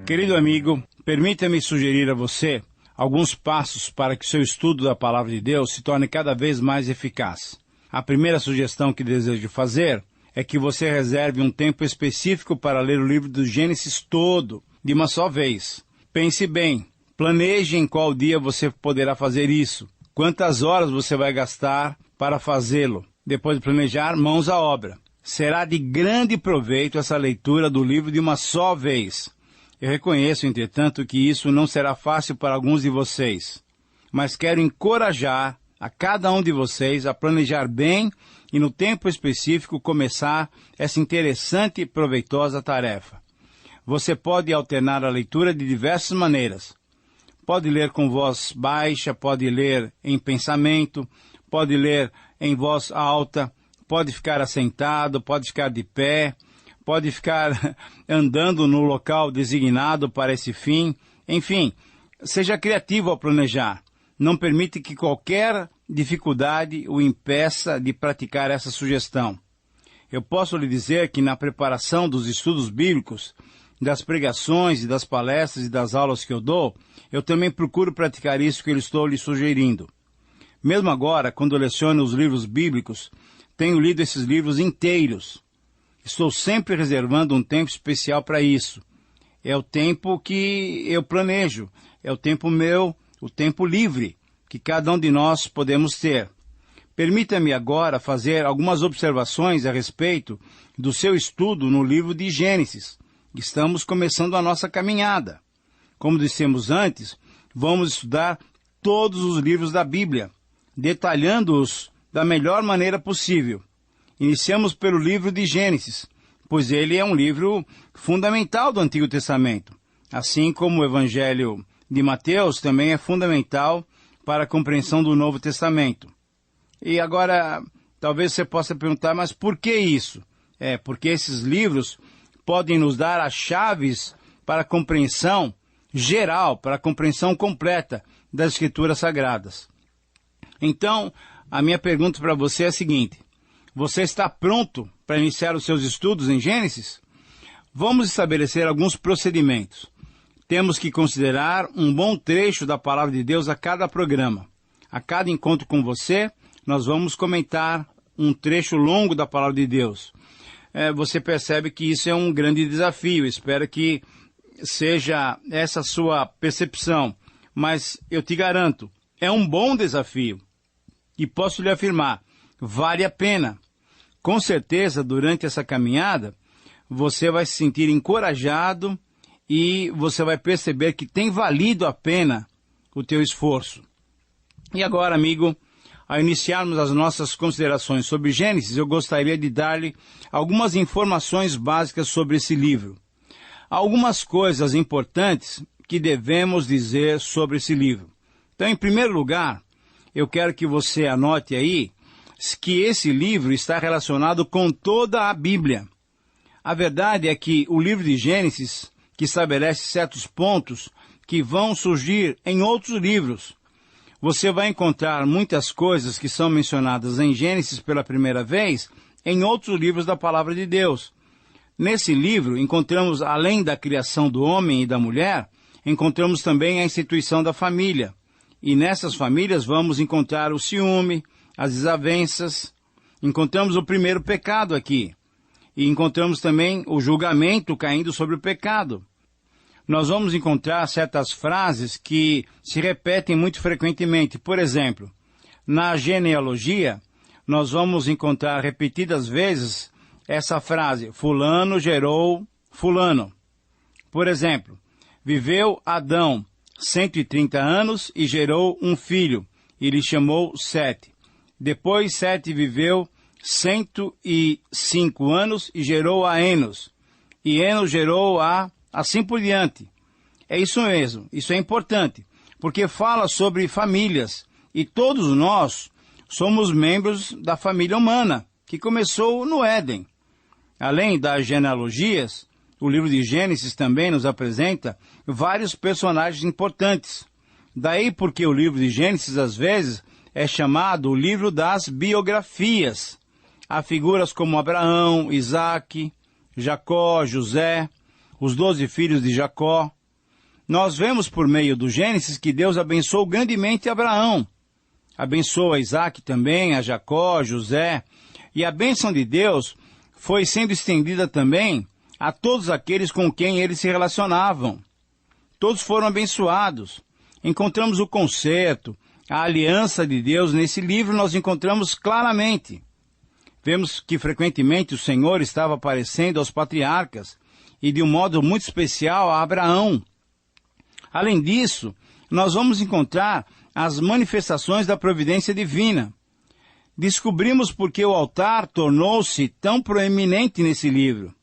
Querido amigo, permita-me sugerir a você alguns passos para que seu estudo da Palavra de Deus se torne cada vez mais eficaz. A primeira sugestão que desejo fazer é que você reserve um tempo específico para ler o livro do Gênesis todo, de uma só vez. Pense bem, planeje em qual dia você poderá fazer isso, quantas horas você vai gastar para fazê-lo. Depois de planejar, mãos à obra. Será de grande proveito essa leitura do livro de uma só vez. Eu reconheço, entretanto, que isso não será fácil para alguns de vocês, mas quero encorajar a cada um de vocês a planejar bem e no tempo específico começar essa interessante e proveitosa tarefa. Você pode alternar a leitura de diversas maneiras. Pode ler com voz baixa, pode ler em pensamento, pode ler em voz alta, pode ficar assentado, pode ficar de pé, pode ficar andando no local designado para esse fim. Enfim, seja criativo ao planejar. Não permite que qualquer dificuldade o impeça de praticar essa sugestão. Eu posso lhe dizer que na preparação dos estudos bíblicos, das pregações e das palestras e das aulas que eu dou, eu também procuro praticar isso que eu estou lhe sugerindo. Mesmo agora, quando eu leciono os livros bíblicos, tenho lido esses livros inteiros. Estou sempre reservando um tempo especial para isso. É o tempo que eu planejo, é o tempo meu, o tempo livre, que cada um de nós podemos ter. Permita-me agora fazer algumas observações a respeito do seu estudo no livro de Gênesis. Estamos começando a nossa caminhada. Como dissemos antes, vamos estudar todos os livros da Bíblia, detalhando-os da melhor maneira possível. Iniciamos pelo livro de Gênesis, pois ele é um livro fundamental do Antigo Testamento, assim como o Evangelho de Mateus também é fundamental para a compreensão do Novo Testamento. E agora, talvez você possa perguntar, mas por que isso? Porque esses livros podem nos dar as chaves para a compreensão geral, para a compreensão completa das Escrituras Sagradas. Então, a minha pergunta para você é a seguinte: você está pronto para iniciar os seus estudos em Gênesis? Vamos estabelecer alguns procedimentos. Temos que considerar um bom trecho da Palavra de Deus a cada programa. A cada encontro com você, nós vamos comentar um trecho longo da Palavra de Deus. Você percebe que isso é um grande desafio. Espero que seja essa a sua percepção. Mas eu te garanto, é um bom desafio. E posso lhe afirmar, vale a pena. Com certeza, durante essa caminhada, você vai se sentir encorajado e você vai perceber que tem valido a pena o teu esforço. E agora, amigo, ao iniciarmos as nossas considerações sobre Gênesis, eu gostaria de dar-lhe algumas informações básicas sobre esse livro. Algumas coisas importantes que devemos dizer sobre esse livro. Então, em primeiro lugar, eu quero que você anote aí que esse livro está relacionado com toda a Bíblia. A verdade é que o livro de Gênesis, que estabelece certos pontos que vão surgir em outros livros. Você vai encontrar muitas coisas que são mencionadas em Gênesis pela primeira vez em outros livros da Palavra de Deus. Nesse livro, encontramos, além da criação do homem e da mulher, encontramos também a instituição da família. E nessas famílias vamos encontrar o ciúme, as desavenças. Encontramos o primeiro pecado aqui. E encontramos também o julgamento caindo sobre o pecado. Nós vamos encontrar certas frases que se repetem muito frequentemente. Por exemplo, na genealogia, nós vamos encontrar repetidas vezes essa frase: fulano gerou fulano. Por exemplo, viveu Adão 130 anos e gerou um filho, e lhe chamou Sete. Depois Sete viveu 105 anos e gerou a Enos. E Enos gerou assim por diante. É isso mesmo, isso é importante, porque fala sobre famílias, e todos nós somos membros da família humana, que começou no Éden. Além das genealogias, o livro de Gênesis também nos apresenta vários personagens importantes. Daí porque o livro de Gênesis, às vezes, é chamado o livro das biografias. Há figuras como Abraão, Isaque, Jacó, José, os 12 filhos de Jacó, Nós vemos por meio do Gênesis que Deus abençoou grandemente Abraão. Abençoou a Isaac também, a Jacó, José. E a bênção de Deus foi sendo estendida também a todos aqueles com quem eles se relacionavam. Todos foram abençoados. Encontramos o concerto, a aliança de Deus nesse livro, nós encontramos claramente. Vemos que frequentemente o Senhor estava aparecendo aos patriarcas e de um modo muito especial a Abraão. Além disso, nós vamos encontrar as manifestações da providência divina. Descobrimos por que o altar tornou-se tão proeminente nesse livro.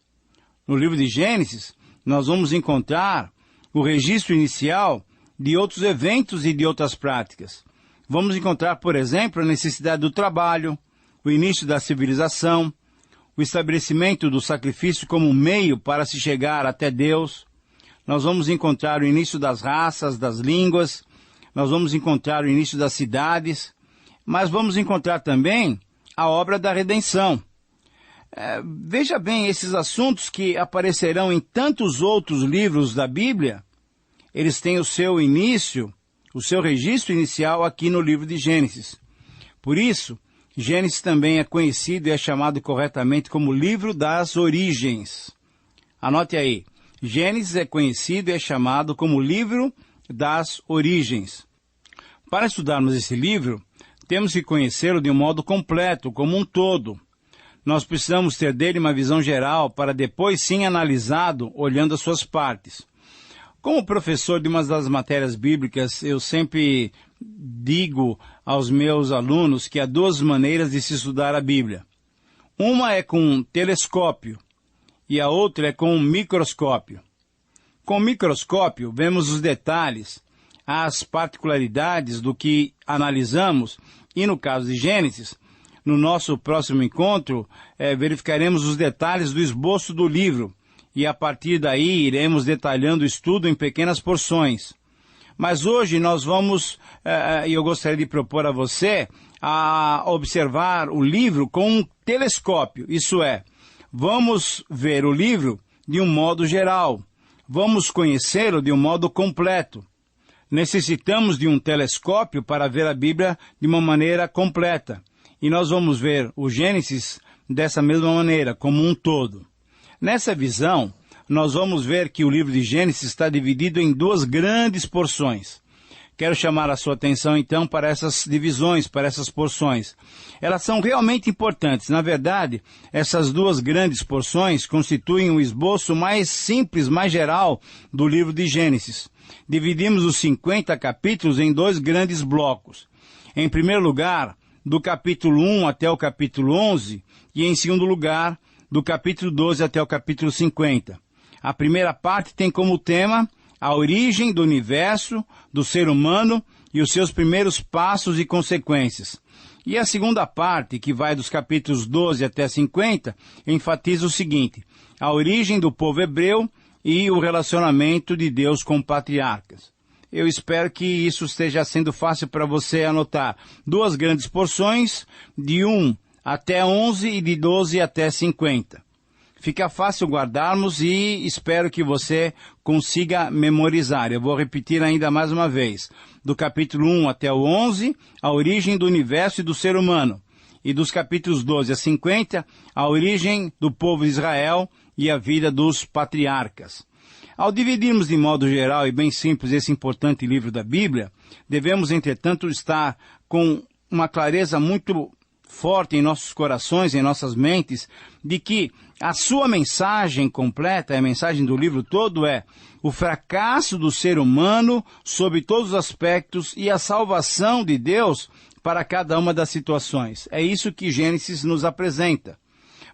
No livro de Gênesis, nós vamos encontrar o registro inicial de outros eventos e de outras práticas. Vamos encontrar, por exemplo, a necessidade do trabalho, o início da civilização, o estabelecimento do sacrifício como meio para se chegar até Deus. Nós vamos encontrar o início das raças, das línguas, nós vamos encontrar o início das cidades, mas vamos encontrar também a obra da redenção. Veja bem, esses assuntos que aparecerão em tantos outros livros da Bíblia, eles têm o seu início, o seu registro inicial aqui no livro de Gênesis. Por isso, Gênesis também é conhecido e é chamado corretamente como livro das origens. Anote aí, Gênesis é conhecido e é chamado como livro das origens. Para estudarmos esse livro, temos que conhecê-lo de um modo completo, como um todo. Nós precisamos ter dele uma visão geral para depois sim analisado, olhando as suas partes. Como professor de uma das matérias bíblicas, eu sempre digo aos meus alunos que há duas maneiras de se estudar a Bíblia. Uma é com um telescópio e a outra é com um microscópio. Com o microscópio, vemos os detalhes, as particularidades do que analisamos e, no caso de Gênesis, no nosso próximo encontro, verificaremos os detalhes do esboço do livro e, a partir daí, iremos detalhando o estudo em pequenas porções. Mas hoje nós vamos, e eu gostaria de propor a você, a observar o livro com um telescópio, isso é, vamos ver o livro de um modo geral, vamos conhecê-lo de um modo completo. Necessitamos de um telescópio para ver a Bíblia de uma maneira completa. E nós vamos ver o Gênesis dessa mesma maneira, como um todo. Nessa visão, nós vamos ver que o livro de Gênesis está dividido em duas grandes porções. Quero chamar a sua atenção, então, para essas divisões, para essas porções. Elas são realmente importantes. Na verdade, essas duas grandes porções constituem o esboço mais simples, mais geral do livro de Gênesis. Dividimos os 50 capítulos em dois grandes blocos. Em primeiro lugar, do capítulo 1 até o capítulo 11, e em segundo lugar, do capítulo 12 até o capítulo 50. A primeira parte tem como tema a origem do universo, do ser humano e os seus primeiros passos e consequências. E a segunda parte, que vai dos capítulos 12 até 50, enfatiza o seguinte: a origem do povo hebreu e o relacionamento de Deus com patriarcas. Eu espero que isso esteja sendo fácil para você anotar. Duas grandes porções, de 1 até 11 e de 12 até 50. Fica fácil guardarmos e espero que você consiga memorizar. Eu vou repetir ainda mais uma vez. Do capítulo 1 até o 11, a origem do universo e do ser humano. E dos capítulos 12 a 50, a origem do povo de Israel e a vida dos patriarcas. Ao dividirmos de modo geral e bem simples esse importante livro da Bíblia, devemos, entretanto, estar com uma clareza muito forte em nossos corações, em nossas mentes, de que a sua mensagem completa, a mensagem do livro todo é o fracasso do ser humano sob todos os aspectos e a salvação de Deus para cada uma das situações. É isso que Gênesis nos apresenta.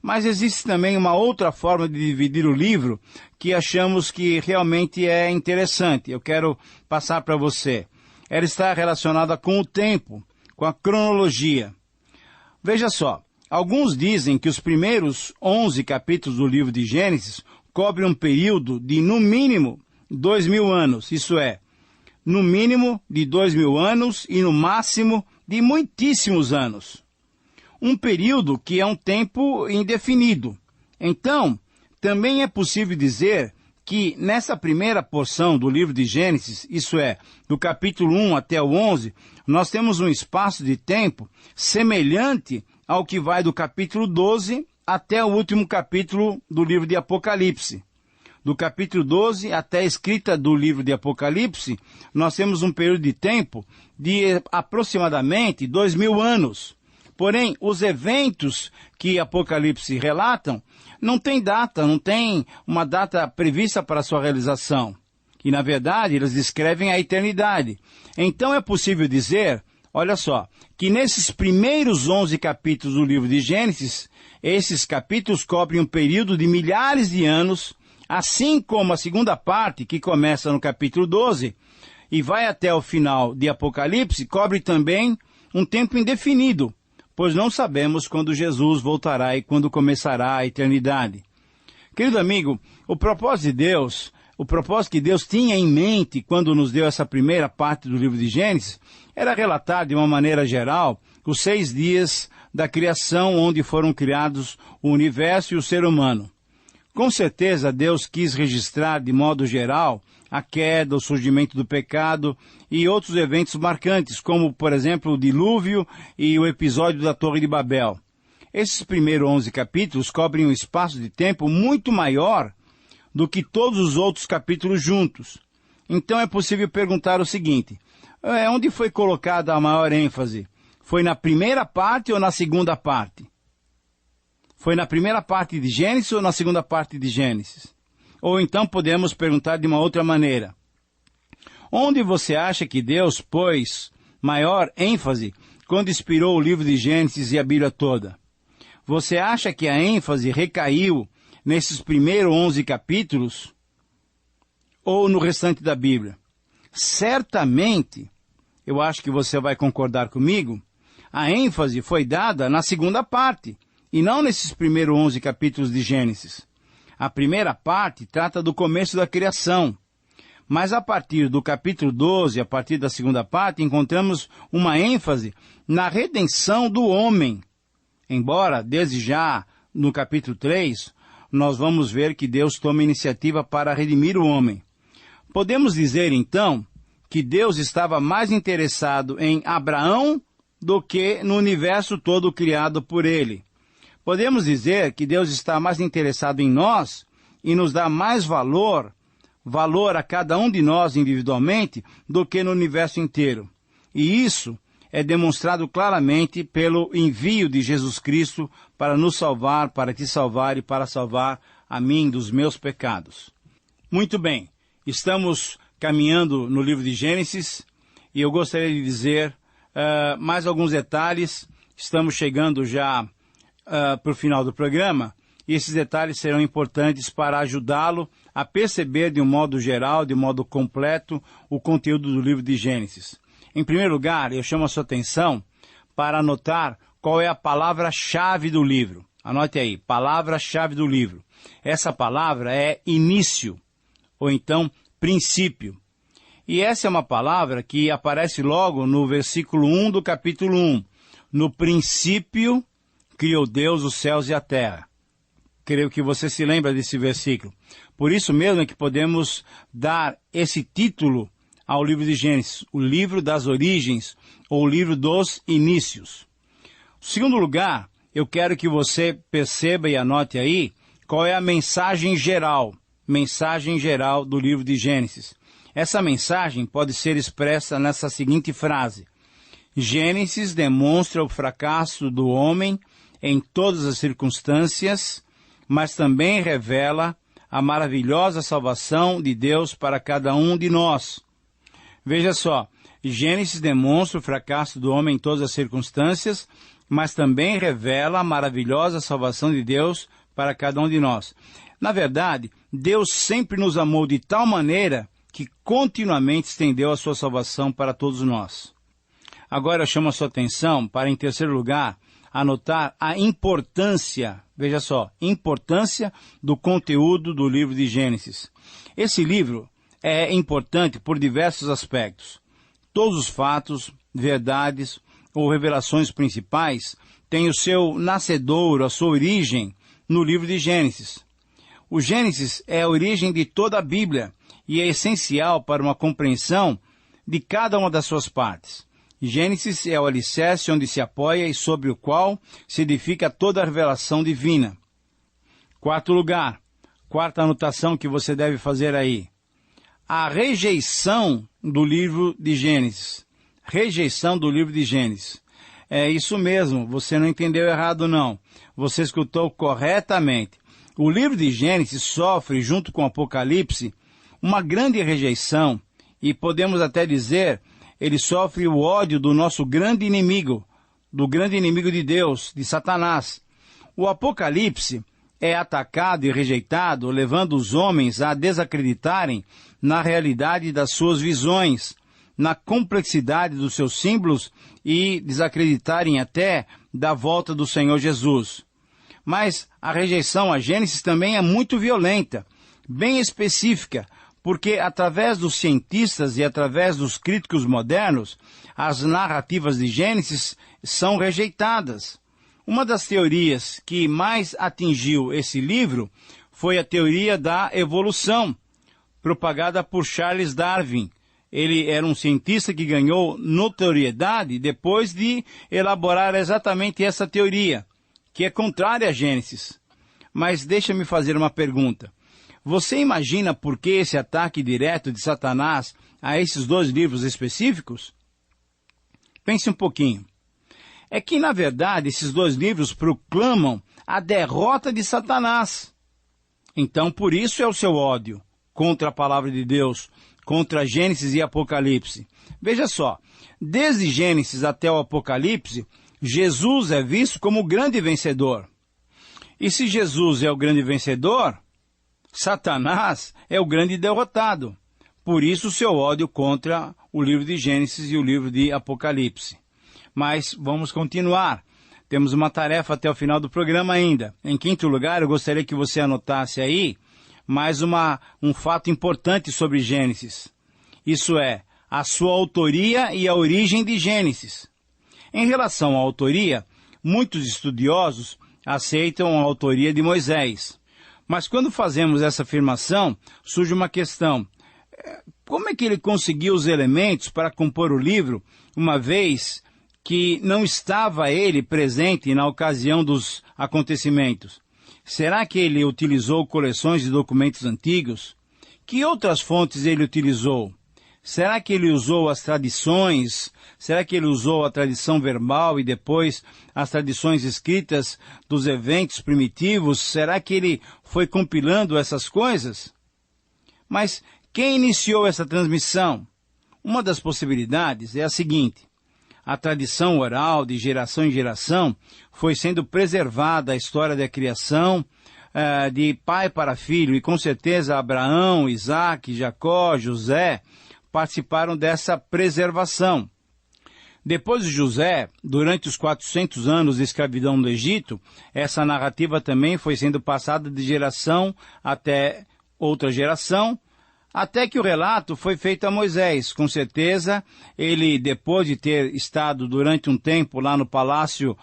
Mas existe também uma outra forma de dividir o livro que achamos que realmente é interessante. Eu quero passar para você. Ela está relacionada com o tempo, com a cronologia. Veja só, alguns dizem que os primeiros 11 capítulos do livro de Gênesis cobrem um período de, no mínimo, 2.000 anos. Isso é, no mínimo de 2.000 anos e no máximo de muitíssimos anos. Um período que é um tempo indefinido. Então, também é possível dizer que nessa primeira porção do livro de Gênesis, isso é, do capítulo 1 até o 11, nós temos um espaço de tempo semelhante ao que vai do capítulo 12 até o último capítulo do livro de Apocalipse. Do capítulo 12 até a escrita do livro de Apocalipse, nós temos um período de tempo de aproximadamente 2000 anos. Porém, os eventos que Apocalipse relatam não tem data, não tem uma data prevista para sua realização. E, na verdade, eles descrevem a eternidade. Então, é possível dizer, olha só, que nesses primeiros 11 capítulos do livro de Gênesis, esses capítulos cobrem um período de milhares de anos, assim como a segunda parte, que começa no capítulo 12 e vai até o final de Apocalipse, cobre também um tempo indefinido, pois não sabemos quando Jesus voltará e quando começará a eternidade. Querido amigo, o propósito que Deus tinha em mente quando nos deu essa primeira parte do livro de Gênesis, era relatar de uma maneira geral os 6 dias da criação onde foram criados o universo e o ser humano. Com certeza, Deus quis registrar de modo geral a queda, o surgimento do pecado e outros eventos marcantes, como, por exemplo, o dilúvio e o episódio da Torre de Babel. Esses primeiros 11 capítulos cobrem um espaço de tempo muito maior do que todos os outros capítulos juntos. Então é possível perguntar o seguinte, onde foi colocada a maior ênfase? Foi na primeira parte ou na segunda parte? Foi na primeira parte de Gênesis ou na segunda parte de Gênesis? Ou então podemos perguntar de uma outra maneira. Onde você acha que Deus pôs maior ênfase quando inspirou o livro de Gênesis e a Bíblia toda? Você acha que a ênfase recaiu nesses primeiros 11 capítulos ou no restante da Bíblia? Certamente, eu acho que você vai concordar comigo, a ênfase foi dada na segunda parte, e não nesses primeiros 11 capítulos de Gênesis. A primeira parte trata do começo da criação. Mas a partir do capítulo 12, a partir da segunda parte, encontramos uma ênfase na redenção do homem. Embora, desde já, no capítulo 3, nós vamos ver que Deus toma iniciativa para redimir o homem. Podemos dizer, então, que Deus estava mais interessado em Abraão do que no universo todo criado por ele. Podemos dizer que Deus está mais interessado em nós e nos dá mais valor a cada um de nós individualmente, do que no universo inteiro. E isso é demonstrado claramente pelo envio de Jesus Cristo para nos salvar, para te salvar e para salvar a mim dos meus pecados. Muito bem, estamos caminhando no livro de Gênesis e eu gostaria de dizer mais alguns detalhes. Estamos chegando já para o final do programa, e esses detalhes serão importantes para ajudá-lo a perceber de um modo geral, de um modo completo, o conteúdo do livro de Gênesis. Em primeiro lugar, eu chamo a sua atenção para anotar qual é a palavra-chave do livro. Anote aí, palavra-chave do livro. Essa palavra é início, ou então princípio. E essa é uma palavra que aparece logo no versículo 1 do capítulo 1. No princípio criou Deus os céus e a terra. Creio que você se lembra desse versículo. Por isso mesmo é que podemos dar esse título ao livro de Gênesis, o livro das origens, ou o livro dos inícios. Em segundo lugar, eu quero que você perceba e anote aí qual é a mensagem geral do livro de Gênesis. Essa mensagem pode ser expressa nessa seguinte frase: Gênesis demonstra o fracasso do homem em todas as circunstâncias, mas também revela a maravilhosa salvação de Deus para cada um de nós. Veja só, Gênesis demonstra o fracasso do homem em todas as circunstâncias, mas também revela a maravilhosa salvação de Deus para cada um de nós. Na verdade, Deus sempre nos amou de tal maneira que continuamente estendeu a sua salvação para todos nós. Agora eu chamo a sua atenção para, em terceiro lugar, anotar a importância, veja só, importância do conteúdo do livro de Gênesis. Esse livro é importante por diversos aspectos. Todos os fatos, verdades ou revelações principais têm o seu nascedouro, a sua origem no livro de Gênesis. O Gênesis é a origem de toda a Bíblia e é essencial para uma compreensão de cada uma das suas partes. Gênesis é o alicerce onde se apoia e sobre o qual se edifica toda a revelação divina. Quarto lugar, quarta anotação que você deve fazer aí. A rejeição do livro de Gênesis. Rejeição do livro de Gênesis. É isso mesmo, você não entendeu errado não. Você escutou corretamente. O livro de Gênesis sofre, junto com o Apocalipse, uma grande rejeição e podemos até dizer, ele sofre o ódio do nosso grande inimigo, do grande inimigo de Deus, de Satanás. O Apocalipse é atacado e rejeitado, levando os homens a desacreditarem na realidade das suas visões, na complexidade dos seus símbolos e desacreditarem até da volta do Senhor Jesus. Mas a rejeição a Gênesis também é muito violenta, bem específica, porque através dos cientistas e através dos críticos modernos, as narrativas de Gênesis são rejeitadas. Uma das teorias que mais atingiu esse livro foi a teoria da evolução, propagada por Charles Darwin. Ele era um cientista que ganhou notoriedade depois de elaborar exatamente essa teoria, que é contrária a Gênesis. Mas deixa-me fazer uma pergunta. Você imagina por que esse ataque direto de Satanás a esses dois livros específicos? Pense um pouquinho. É que, na verdade, esses dois livros proclamam a derrota de Satanás. Então, por isso é o seu ódio contra a palavra de Deus, contra Gênesis e Apocalipse. Veja só, desde Gênesis até o Apocalipse, Jesus é visto como o grande vencedor. E se Jesus é o grande vencedor, Satanás é o grande derrotado. Por isso o seu ódio contra o livro de Gênesis e o livro de Apocalipse. Mas vamos continuar. Temos uma tarefa até o final do programa ainda. Em quinto lugar, eu gostaria que você anotasse aí mais um fato importante sobre Gênesis. Isso é, a sua autoria e a origem de Gênesis. Em relação à autoria, muitos estudiosos aceitam a autoria de Moisés. Mas quando fazemos essa afirmação, surge uma questão. Como é que ele conseguiu os elementos para compor o livro, uma vez que não estava ele presente na ocasião dos acontecimentos? Será que ele utilizou coleções de documentos antigos? Que outras fontes ele utilizou? Será que ele usou as tradições? Será que ele usou a tradição verbal e depois as tradições escritas dos eventos primitivos? Será que ele foi compilando essas coisas? Mas quem iniciou essa transmissão? Uma das possibilidades é a seguinte. A tradição oral, de geração em geração, foi sendo preservada a história da criação de pai para filho, e com certeza Abraão, Isaac, Jacó, José participaram dessa preservação. Depois de José, durante os 400 anos de escravidão no Egito, essa narrativa também foi sendo passada de geração até outra geração, até que o relato foi feito a Moisés. Com certeza, ele, depois de ter estado durante um tempo lá no palácio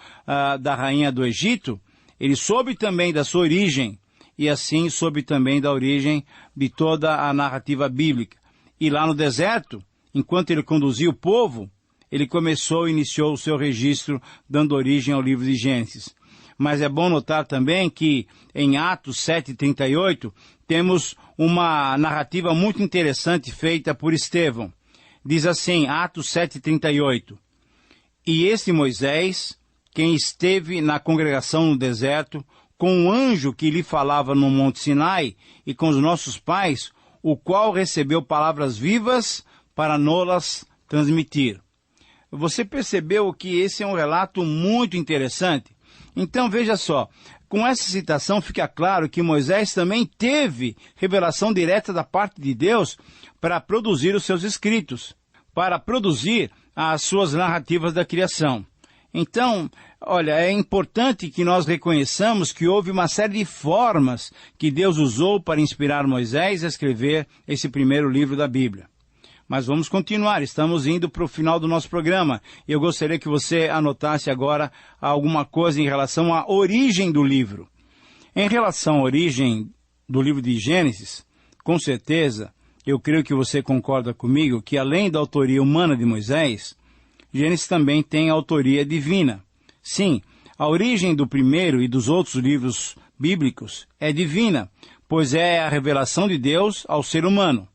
da rainha do Egito, ele soube também da sua origem, e assim soube também da origem de toda a narrativa bíblica. E lá no deserto, enquanto ele conduzia o povo, ele começou e iniciou o seu registro, dando origem ao livro de Gênesis. Mas é bom notar também que em Atos 7:38 temos uma narrativa muito interessante feita por Estevão. Diz assim, Atos 7:38, e este Moisés, quem esteve na congregação no deserto, com o anjo que lhe falava no Monte Sinai e com os nossos pais, o qual recebeu palavras vivas para nos transmitir. Você percebeu que esse é um relato muito interessante? Então veja só, com essa citação fica claro que Moisés também teve revelação direta da parte de Deus para produzir os seus escritos, para produzir as suas narrativas da criação. Então, olha, é importante que nós reconheçamos que houve uma série de formas que Deus usou para inspirar Moisés a escrever esse primeiro livro da Bíblia. Mas vamos continuar, estamos indo para o final do nosso programa. Eu gostaria que você anotasse agora alguma coisa em relação à origem do livro. Em relação à origem do livro de Gênesis, com certeza, eu creio que você concorda comigo que além da autoria humana de Moisés, Gênesis também tem autoria divina. Sim, a origem do primeiro e dos outros livros bíblicos é divina, pois é a revelação de Deus ao ser humano.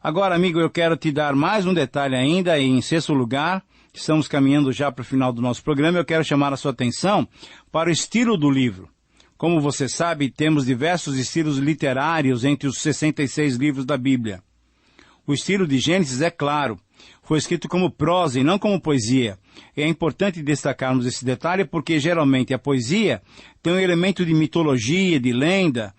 Agora, amigo, eu quero te dar mais um detalhe ainda, e em sexto lugar, estamos caminhando já para o final do nosso programa, eu quero chamar a sua atenção para o estilo do livro. Como você sabe, temos diversos estilos literários entre os 66 livros da Bíblia. O estilo de Gênesis é claro, foi escrito como prosa e não como poesia. É importante destacarmos esse detalhe porque geralmente a poesia tem um elemento de mitologia, de lenda,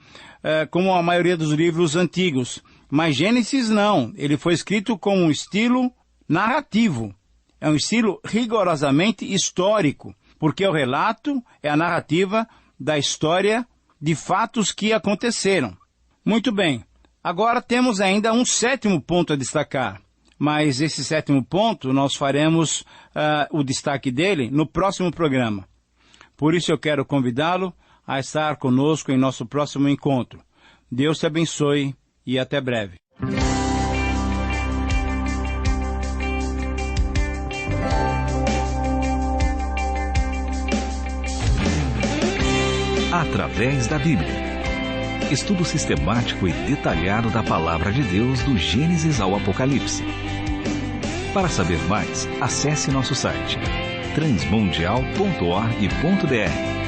como a maioria dos livros antigos. Mas Gênesis não, ele foi escrito com um estilo narrativo. É um estilo rigorosamente histórico, porque o relato é a narrativa da história de fatos que aconteceram. Muito bem, agora temos ainda um sétimo ponto a destacar, mas esse sétimo ponto nós faremos o destaque dele no próximo programa. Por isso eu quero convidá-lo a estar conosco em nosso próximo encontro. Deus te abençoe e até breve. Através da Bíblia. Estudo sistemático e detalhado da Palavra de Deus do Gênesis ao Apocalipse. Para saber mais, acesse nosso site transmundial.org.br.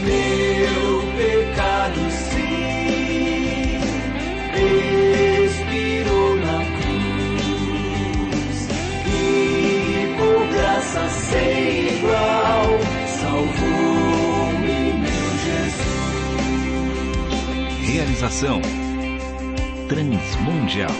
Meu pecado sim expirou na cruz e por graça sem igual salvou-me meu Jesus. Realização Transmundial.